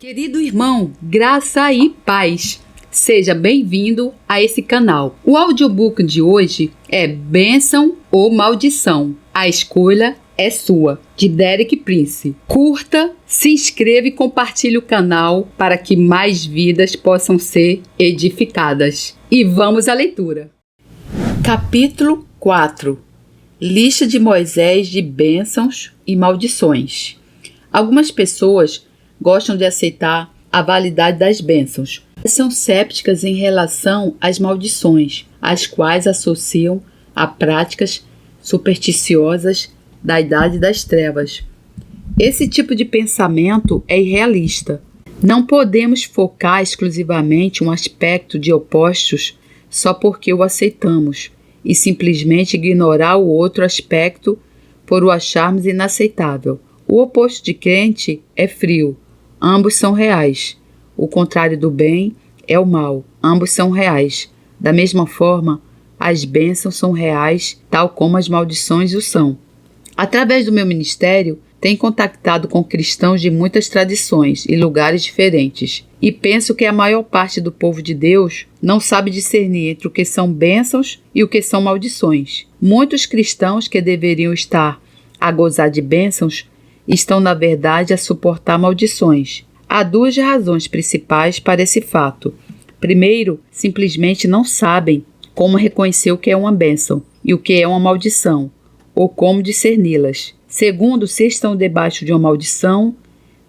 Querido irmão, graça e paz, seja bem-vindo a esse canal. O audiobook de hoje é Bênção ou Maldição? A escolha é sua, de Derek Prince. Curta, se inscreva e compartilhe o canal para que mais vidas possam ser edificadas. E vamos à leitura. Capítulo 4. Lista de Moisés de bênçãos e maldições. Algumas pessoas gostam de aceitar a validade das bênçãos. São céticas em relação às maldições, as quais associam a práticas supersticiosas da Idade das Trevas. Esse tipo de pensamento é irrealista. Não podemos focar exclusivamente um aspecto de opostos só porque o aceitamos e simplesmente ignorar o outro aspecto por o acharmos inaceitável. O oposto de crente é frio. Ambos são reais. O contrário do bem é o mal. Ambos são reais. Da mesma forma, as bênçãos são reais, tal como as maldições o são. Através do meu ministério, tenho contactado com cristãos de muitas tradições e lugares diferentes. E penso que a maior parte do povo de Deus não sabe discernir entre o que são bênçãos e o que são maldições. Muitos cristãos que deveriam estar a gozar de bênçãos estão, na verdade, a suportar maldições. Há duas razões principais para esse fato. Primeiro, simplesmente não sabem como reconhecer o que é uma bênção e o que é uma maldição, ou como discerni-las. Segundo, se estão debaixo de uma maldição,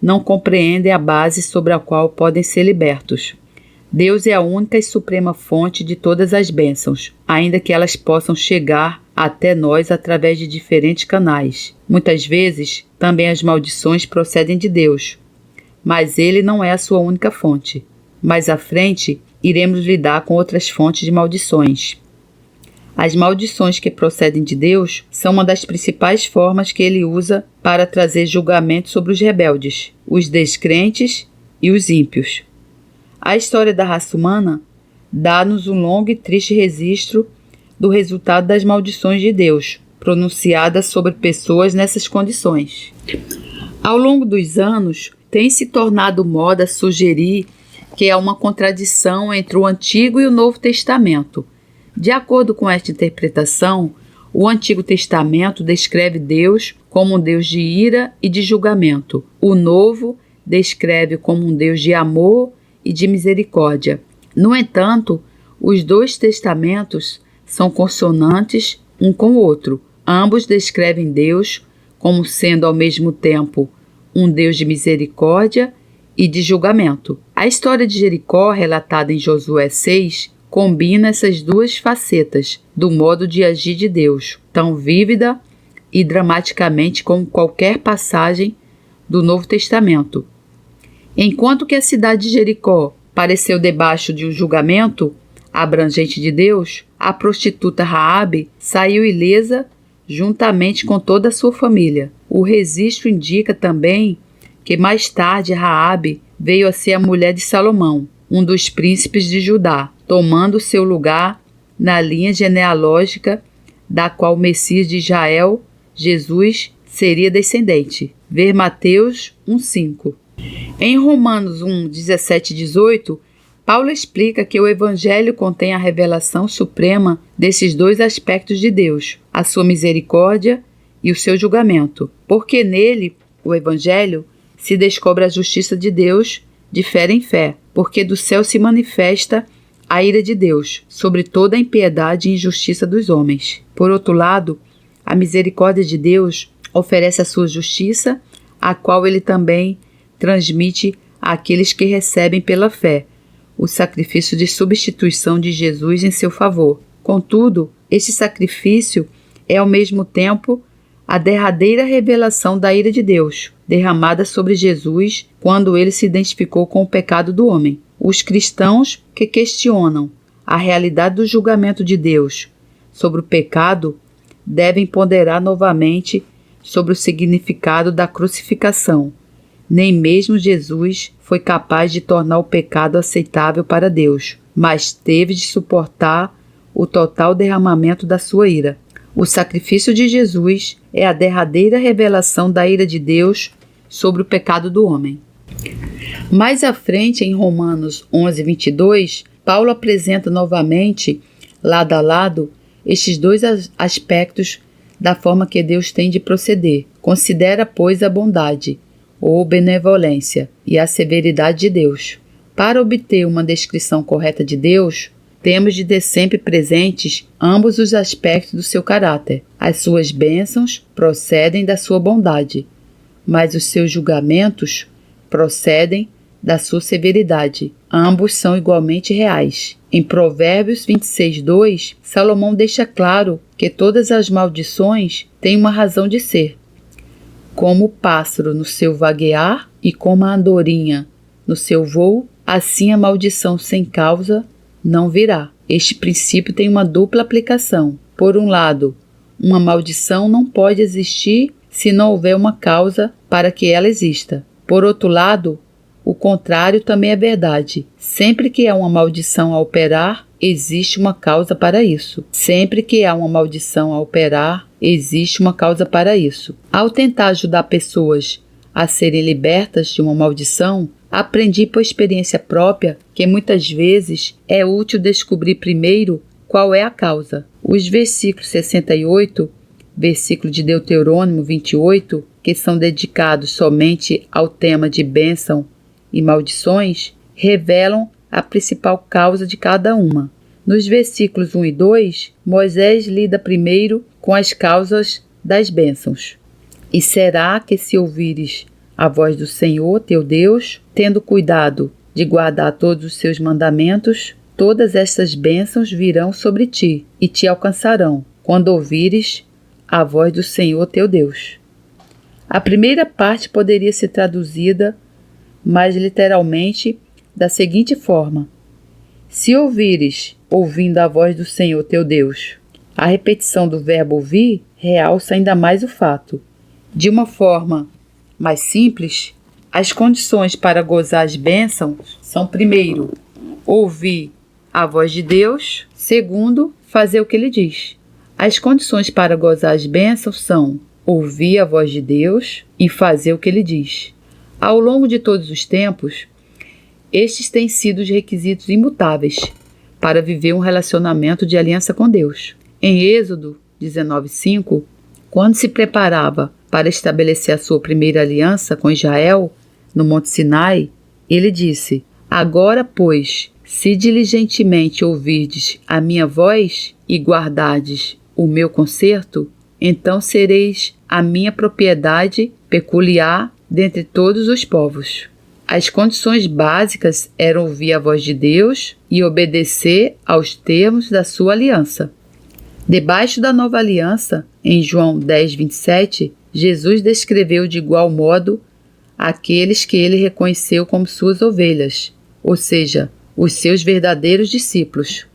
não compreendem a base sobre a qual podem ser libertos. Deus é a única e suprema fonte de todas as bênçãos, ainda que elas possam chegar até nós através de diferentes canais. Muitas vezes, também as maldições procedem de Deus, mas Ele não é a sua única fonte. Mais à frente, iremos lidar com outras fontes de maldições. As maldições que procedem de Deus são uma das principais formas que Ele usa para trazer julgamento sobre os rebeldes, os descrentes e os ímpios. A história da raça humana dá-nos um longo e triste registro do resultado das maldições de Deus, pronunciadas sobre pessoas nessas condições. Ao longo dos anos, tem se tornado moda sugerir que há uma contradição entre o Antigo e o Novo Testamento. De acordo com esta interpretação, o Antigo Testamento descreve Deus como um Deus de ira e de julgamento. O Novo descreve como um Deus de amor e de misericórdia. No entanto, os dois testamentos são consonantes um com o outro. Ambos descrevem Deus como sendo ao mesmo tempo um Deus de misericórdia e de julgamento. A história de Jericó, relatada em Josué 6, combina essas duas facetas do modo de agir de Deus, tão vívida e dramaticamente como qualquer passagem do Novo Testamento. Enquanto que a cidade de Jericó pareceu debaixo de um julgamento abrangente de Deus, a prostituta Raabe saiu ilesa juntamente com toda a sua família. O registro indica também que mais tarde Raabe veio a ser a mulher de Salomão, um dos príncipes de Judá, tomando seu lugar na linha genealógica da qual o Messias de Israel, Jesus, seria descendente. Ver Mateus 1,5. Em Romanos 1, 17 e 18, Paulo explica que o Evangelho contém a revelação suprema desses dois aspectos de Deus, a sua misericórdia e o seu julgamento, porque nele, o Evangelho, se descobre a justiça de Deus de fé em fé, porque do céu se manifesta a ira de Deus sobre toda a impiedade e injustiça dos homens. Por outro lado, a misericórdia de Deus oferece a sua justiça, a qual ele também transmite àqueles que recebem pela fé o sacrifício de substituição de Jesus em seu favor. Contudo, este sacrifício é ao mesmo tempo a derradeira revelação da ira de Deus, derramada sobre Jesus quando ele se identificou com o pecado do homem. Os cristãos que questionam a realidade do julgamento de Deus sobre o pecado devem ponderar novamente sobre o significado da crucificação. Nem mesmo Jesus foi capaz de tornar o pecado aceitável para Deus, mas teve de suportar o total derramamento da sua ira. O sacrifício de Jesus é a derradeira revelação da ira de Deus sobre o pecado do homem. Mais à frente, em Romanos 11, 22, Paulo apresenta novamente, lado a lado, estes dois aspectos da forma que Deus tem de proceder. Considera, pois, a bondade, ou benevolência, e a severidade de Deus. Para obter uma descrição correta de Deus, temos de ter sempre presentes ambos os aspectos do seu caráter. As suas bênçãos procedem da sua bondade, mas os seus julgamentos procedem da sua severidade. Ambos são igualmente reais. Em Provérbios 26:2, Salomão deixa claro que todas as maldições têm uma razão de ser. Como o pássaro no seu vaguear e como a andorinha no seu voo, assim a maldição sem causa não virá. Este princípio tem uma dupla aplicação. Por um lado, uma maldição não pode existir se não houver uma causa para que ela exista. Por outro lado, o contrário também é verdade. Sempre que há uma maldição a operar, existe uma causa para isso. Sempre que há uma maldição a operar, existe uma causa para isso. Ao tentar ajudar pessoas a serem libertas de uma maldição, aprendi por experiência própria que muitas vezes é útil descobrir primeiro qual é a causa. Os versículos 68, versículo de Deuteronômio 28, que são dedicados somente ao tema de bênção e maldições, revelam a principal causa de cada uma. Nos versículos 1 e 2, Moisés lida primeiro com as causas das bênçãos. E será que se ouvires a voz do Senhor, teu Deus, tendo cuidado de guardar todos os seus mandamentos, todas estas bênçãos virão sobre ti e te alcançarão, quando ouvires a voz do Senhor, teu Deus. A primeira parte poderia ser traduzida mais literalmente da seguinte forma: se ouvires, ouvindo a voz do Senhor teu Deus. A repetição do verbo ouvir realça ainda mais o fato. De uma forma mais simples, as condições para gozar as bênçãos são, primeiro, ouvir a voz de Deus, segundo, fazer o que ele diz. As condições para gozar as bênçãos são ouvir a voz de Deus e fazer o que ele diz. Ao longo de todos os tempos, estes têm sido os requisitos imutáveis para viver um relacionamento de aliança com Deus. Em Êxodo 19:5, quando se preparava para estabelecer a sua primeira aliança com Israel, no Monte Sinai, ele disse: agora, pois, se diligentemente ouvirdes a minha voz e guardardes o meu concerto, então sereis a minha propriedade peculiar dentre todos os povos. As condições básicas eram ouvir a voz de Deus e obedecer aos termos da sua aliança. Debaixo da nova aliança, em João 10:27, Jesus descreveu de igual modo aqueles que ele reconheceu como suas ovelhas, ou seja, os seus verdadeiros discípulos.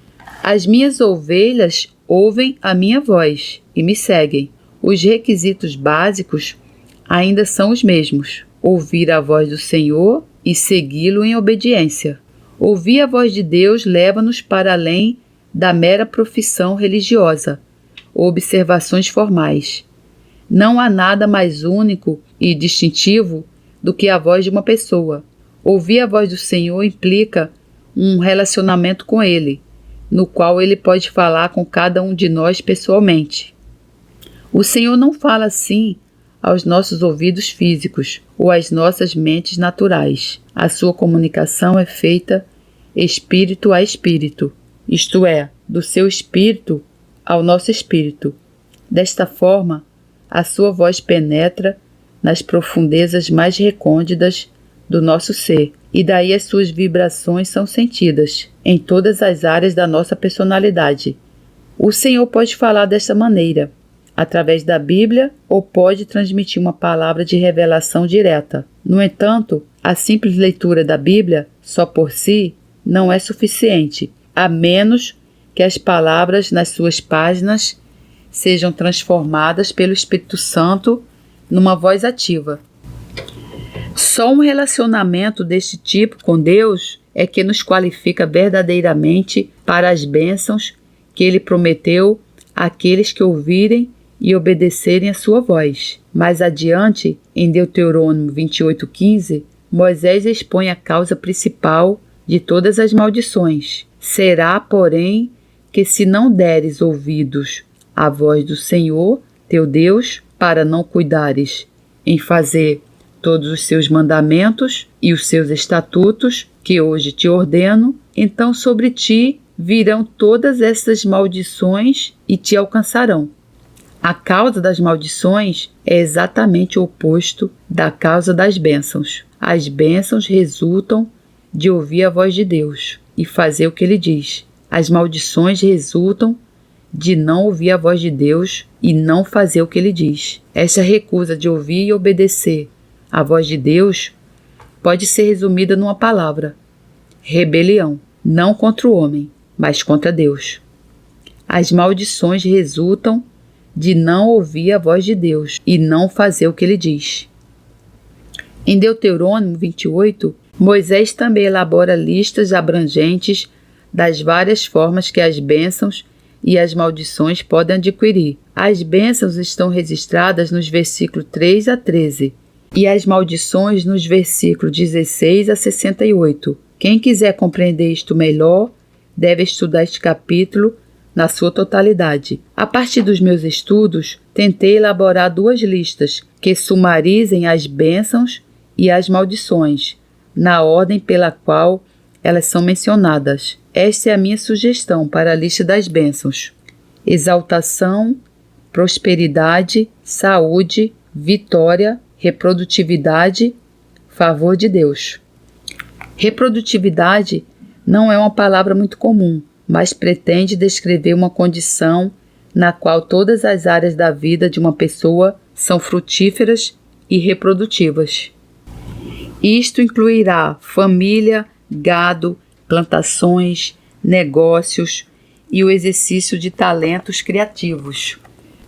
As minhas ovelhas ouvem a minha voz e me seguem. Os requisitos básicos ainda são os mesmos: ouvir a voz do Senhor e segui-lo em obediência. Ouvir a voz de Deus leva-nos para além da mera profissão religiosa ou observações formais. Não há nada mais único e distintivo do que a voz de uma pessoa. Ouvir a voz do Senhor implica um relacionamento com Ele, no qual Ele pode falar com cada um de nós pessoalmente. O Senhor não fala assim aos nossos ouvidos físicos ou às nossas mentes naturais. A sua comunicação é feita espírito a espírito, isto é, do seu espírito ao nosso espírito. Desta forma, a sua voz penetra nas profundezas mais recônditas do nosso ser, e daí as suas vibrações são sentidas em todas as áreas da nossa personalidade. O Senhor pode falar desta maneira, através da Bíblia, ou pode transmitir uma palavra de revelação direta. No entanto, a simples leitura da Bíblia, só por si, não é suficiente, a menos que as palavras nas suas páginas sejam transformadas pelo Espírito Santo numa voz ativa. Só um relacionamento deste tipo com Deus é que nos qualifica verdadeiramente para as bênçãos que Ele prometeu àqueles que ouvirem e obedecerem a sua voz. Mais adiante, em Deuteronômio 28:15, Moisés expõe a causa principal de todas as maldições. Será, porém, que se não deres ouvidos à voz do Senhor, teu Deus, para não cuidares em fazer todos os seus mandamentos e os seus estatutos, que hoje te ordeno, então sobre ti virão todas essas maldições e te alcançarão. A causa das maldições é exatamente o oposto da causa das bênçãos. As bênçãos resultam de ouvir a voz de Deus e fazer o que Ele diz. As maldições resultam de não ouvir a voz de Deus e não fazer o que Ele diz. Essa recusa de ouvir e obedecer a voz de Deus pode ser resumida numa palavra: rebelião. Não contra o homem, mas contra Deus. As maldições resultam de não ouvir a voz de Deus e não fazer o que Ele diz. Em Deuteronômio 28, Moisés também elabora listas abrangentes das várias formas que as bênçãos e as maldições podem adquirir. As bênçãos estão registradas nos versículos 3 a 13 e as maldições nos versículos 16 a 68. Quem quiser compreender isto melhor, deve estudar este capítulo na sua totalidade. A partir dos meus estudos, tentei elaborar duas listas que sumarizem as bênçãos e as maldições, na ordem pela qual elas são mencionadas. Esta é a minha sugestão para a lista das bênçãos: exaltação, prosperidade, saúde, vitória, reprodutividade, favor de Deus. Reprodutividade não é uma palavra muito comum, mas pretende descrever uma condição na qual todas as áreas da vida de uma pessoa são frutíferas e reprodutivas. Isto incluirá família, gado, plantações, negócios e o exercício de talentos criativos.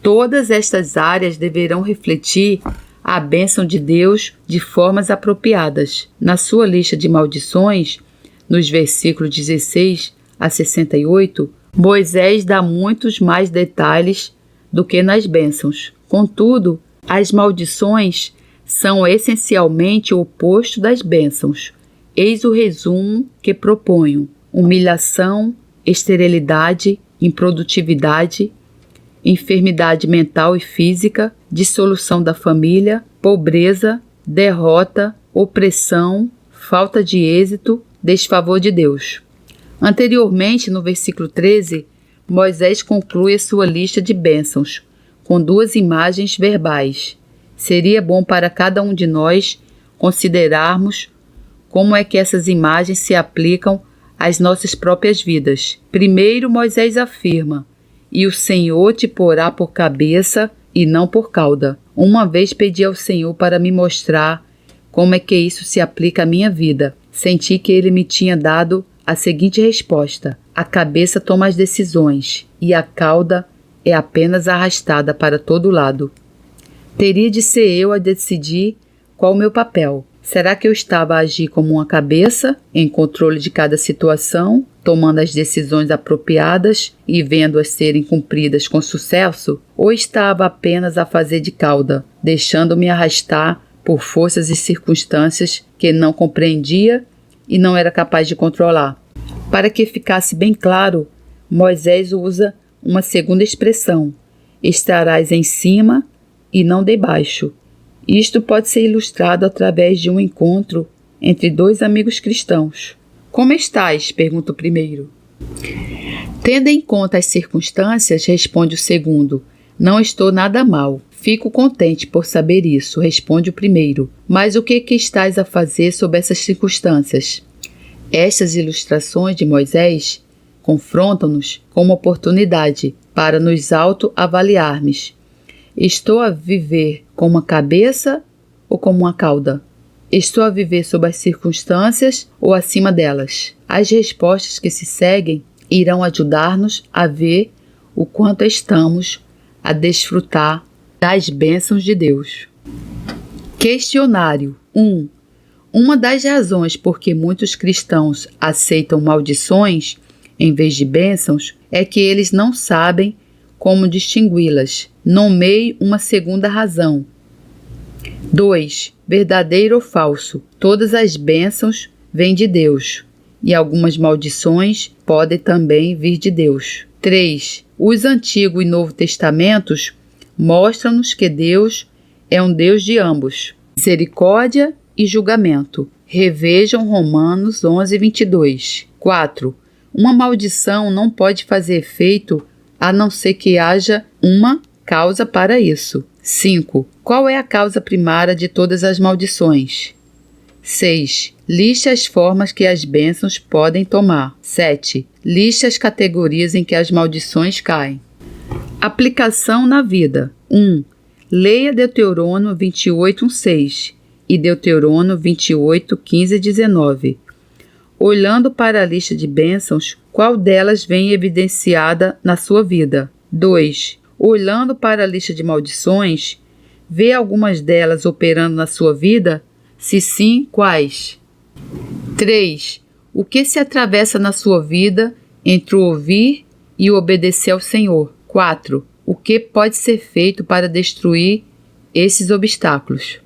Todas estas áreas deverão refletir a bênção de Deus de formas apropriadas. Na sua lista de maldições, nos versículos 16 a 68, Moisés dá muitos mais detalhes do que nas bênçãos. Contudo, as maldições são essencialmente o oposto das bênçãos. Eis o resumo que proponho: humilhação, esterilidade, improdutividade, enfermidade mental e física, dissolução da família, pobreza, derrota, opressão, falta de êxito, desfavor de Deus. Anteriormente, no versículo 13, Moisés conclui a sua lista de bênçãos com duas imagens verbais. Seria bom para cada um de nós considerarmos como é que essas imagens se aplicam às nossas próprias vidas. Primeiro, Moisés afirma: e o Senhor te porá por cabeça e não por cauda. Uma vez pedi ao Senhor para me mostrar como é que isso se aplica à minha vida. Senti que Ele me tinha dado a seguinte resposta: a cabeça toma as decisões e a cauda é apenas arrastada para todo lado. Teria de ser eu a decidir qual o meu papel. Será que eu estava a agir como uma cabeça, em controle de cada situação, tomando as decisões apropriadas e vendo-as serem cumpridas com sucesso? Ou estava apenas a fazer de cauda, deixando-me arrastar por forças e circunstâncias que não compreendia e não era capaz de controlar? Para que ficasse bem claro, Moisés usa uma segunda expressão: estarás em cima e não debaixo. Isto pode ser ilustrado através de um encontro entre dois amigos cristãos. Como estás? Pergunta o primeiro. Tendo em conta as circunstâncias, responde o segundo: não estou nada mal. Fico contente por saber isso, responde o primeiro. Mas o que estás a fazer sob essas circunstâncias? Estas ilustrações de Moisés confrontam-nos com uma oportunidade para nos autoavaliarmos. Estou a viver como uma cabeça ou como uma cauda? Estou a viver sob as circunstâncias ou acima delas? As respostas que se seguem irão ajudar-nos a ver o quanto estamos a desfrutar das bênçãos de Deus. Questionário 1. Uma das razões por que muitos cristãos aceitam maldições em vez de bênçãos é que eles não sabem como distingui-las. Nomeie uma segunda razão. 2. Verdadeiro ou falso? Todas as bênçãos vêm de Deus, e algumas maldições podem também vir de Deus. 3. Os Antigo e Novo Testamentos mostram-nos que Deus é um Deus de ambos, misericórdia e julgamento. Revejam Romanos 11:22. 4. Uma maldição não pode fazer efeito a não ser que haja uma causa para isso. 5. Qual é a causa primária de todas as maldições? 6. Liste as formas que as bênçãos podem tomar. 7. Liste as categorias em que as maldições caem. Aplicação na vida. 1. Leia Deuteronômio 28:6 e Deuteronômio 28:15-19. Olhando para a lista de bênçãos, qual delas vem evidenciada na sua vida? 2. Olhando para a lista de maldições, vê algumas delas operando na sua vida? Se sim, quais? 3. O que se atravessa na sua vida entre o ouvir e o obedecer ao Senhor? 4. O que pode ser feito para destruir esses obstáculos?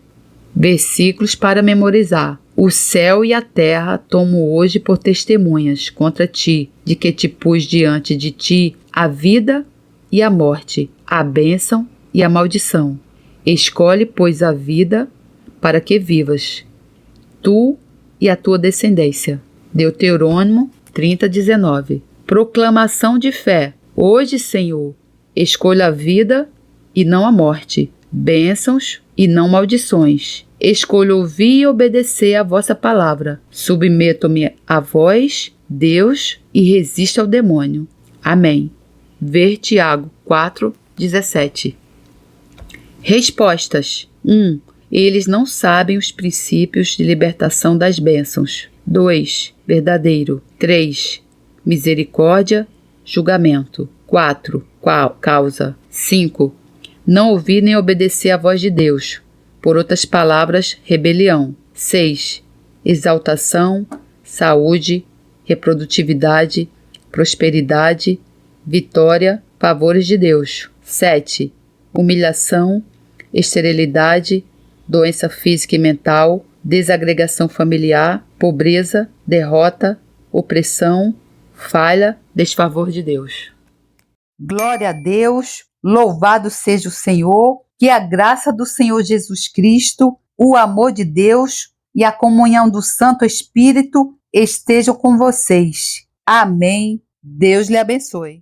Versículos para memorizar. O céu e a terra tomo hoje por testemunhas contra ti, de que te pus diante de ti a vida e a morte, a bênção e a maldição. Escolhe, pois, a vida para que vivas, tu e a tua descendência. Deuteronômio 30:19. Proclamação de fé. Hoje, Senhor, escolho a vida e não a morte, bênçãos e não maldições. Escolho ouvir e obedecer a vossa palavra. Submeto-me a vós, Deus, e resisto ao demônio. Amém. Ver Tiago 4:17. Respostas. 1. Eles não sabem os princípios de libertação das bênçãos. 2. Verdadeiro. 3. Misericórdia, julgamento. 4. Causa. 5. Não ouvir nem obedecer à voz de Deus. Por outras palavras, rebelião. 6. Exaltação, saúde, reprodutividade, prosperidade, vitória, favores de Deus. 7. Humilhação, esterilidade, doença física e mental, desagregação familiar, pobreza, derrota, opressão, falha, desfavor de Deus. Glória a Deus, louvado seja o Senhor, que a graça do Senhor Jesus Cristo, o amor de Deus e a comunhão do Santo Espírito estejam com vocês. Amém. Deus lhe abençoe.